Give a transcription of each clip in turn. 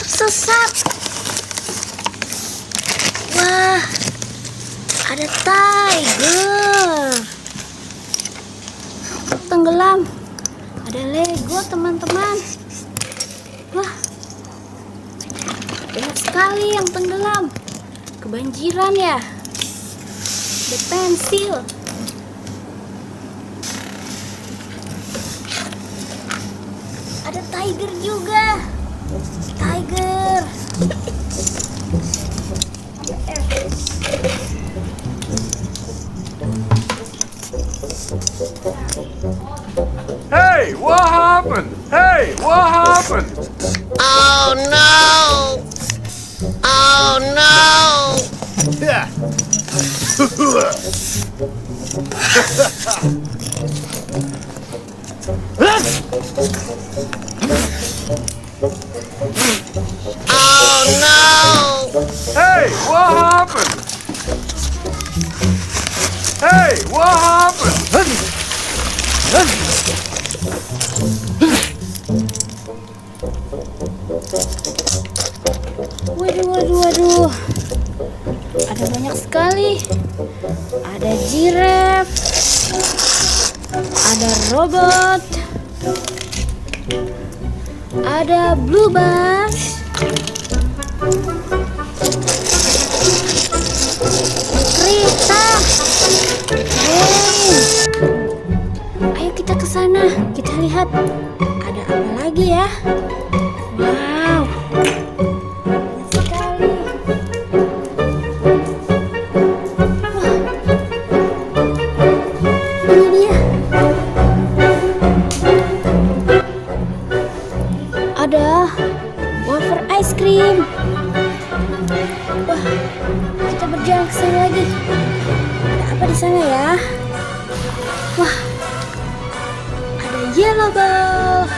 tersesat. Wah, ada tiger tenggelam. Ada Lego, teman-teman. Wah, banyak sekali yang tenggelam. Kebanjiran ya. Ada pensil. Ada tiger juga. Tiger. Hey, what happened? Hey, what happened? Oh no! Oh no! Yeah. Oh no! Hey, what happened? Hey, what happened? Waduh. Ada banyak sekali. Ada giraffe. Ada robot. Ada blue bass. Kereta. Hey. Ayo kita ke sana. Kita lihat ada apa lagi ya. Wow. Banyak sekali. Wah. Ini dia. Ada wafer ice cream. Wah, kita berjalan ke sana lagi. Ada apa di sana ya? Wah, ada yellow ball.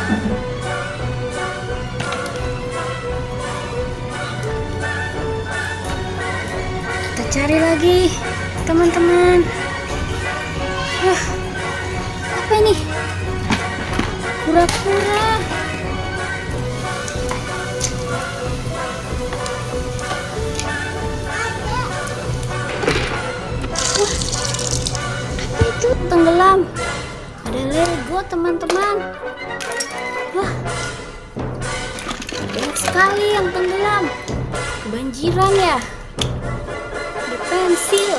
Kita cari lagi, teman-teman. Wah, apa ini? Kura-kura. Itu tenggelam. Ada Lego, teman-teman. Wah, banyak sekali yang tenggelam. Kebanjiran ya. Ada pensil.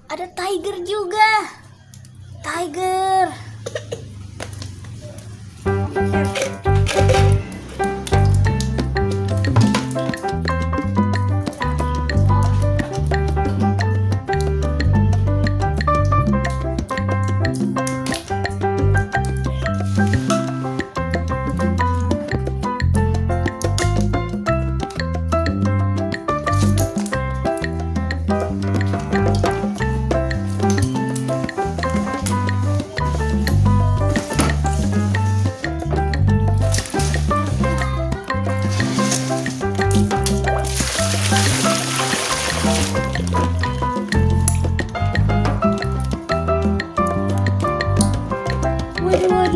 Ada tiger juga. Tiger.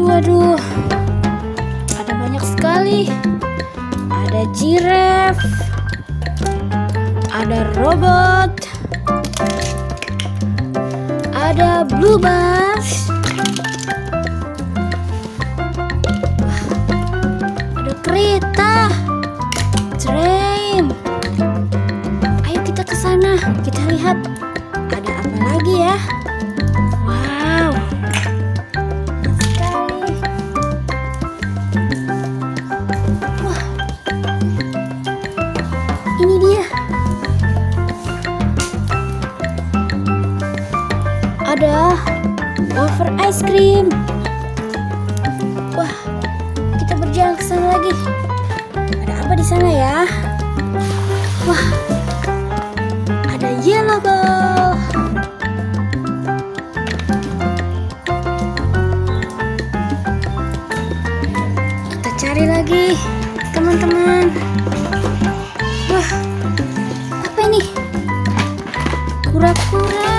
Waduh. Ada banyak sekali. Ada giraffe. Ada robot. Ada blue bass. Ada kereta. Train. Ayo kita ke sana. Kita lihat ada apa lagi ya. Wow. Ini dia. Ada wafer ice cream. Wah, kita berjalan ke sana lagi. Ada apa di sana ya? Wah, ada yellow ball. Kita cari lagi, teman-teman. Wah, apa ini? Kura-kura.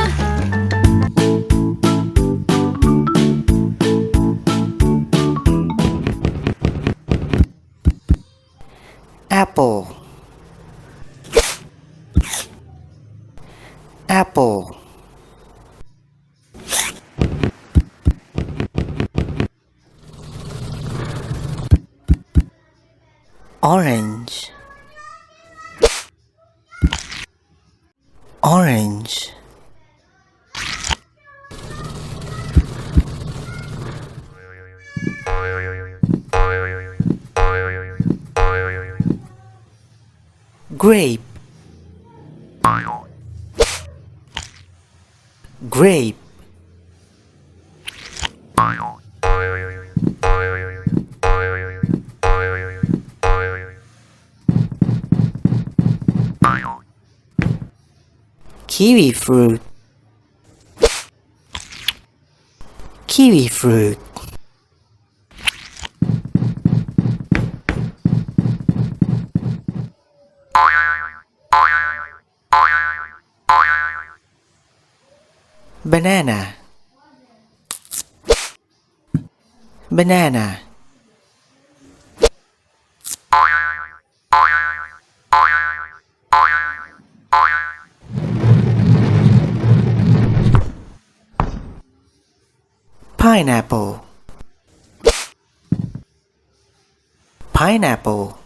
apple apple orange orange grape grape kiwi fruit kiwi fruit banana banana pineapple pineapple